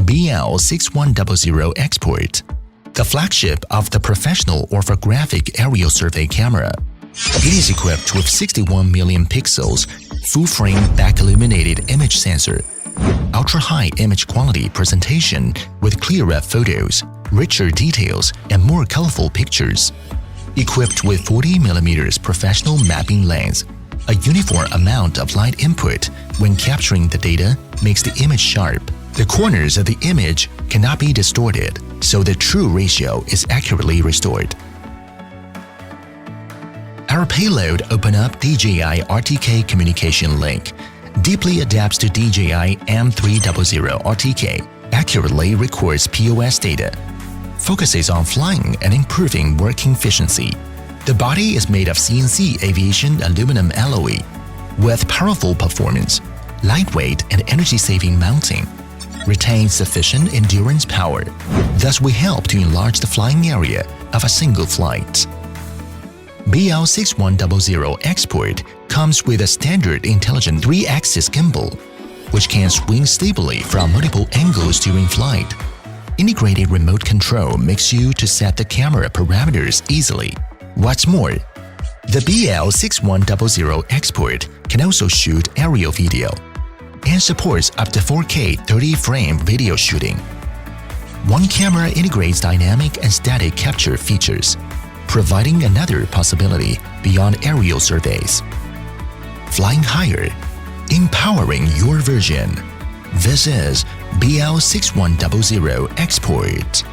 BL6100 Xport, the flagship of the professional orthographic aerial survey camera. It is equipped with 61 million pixels, full-frame back-illuminated image sensor, ultra-high image quality presentation with clearer photos, richer details, and more colorful pictures. Equipped with 40mm professional mapping lens, a uniform amount of light input when capturing the data makes the image sharp. The corners of the image cannot be distorted, so the true ratio is accurately restored. Our payload Open Up DJI RTK communication link deeply adapts to DJI M300 RTK, accurately records POS data, focuses on flying and improving working efficiency. The body is made of CNC aviation aluminum alloy with powerful performance, lightweight and energy-saving mounting, retains sufficient endurance power. Thus, we help to enlarge the flying area of a single flight. BL6100 Xport comes with a standard intelligent 3-axis gimbal, which can swing stably from multiple angles during flight. Integrated remote control makes you to set the camera parameters easily. What's more, the BL6100 Xport can also shoot aerial video and supports up to 4K 30-frame video shooting. One camera integrates dynamic and static capture features, providing another possibility beyond aerial surveys. Flying higher, empowering your vision. This is BL6100 Xport.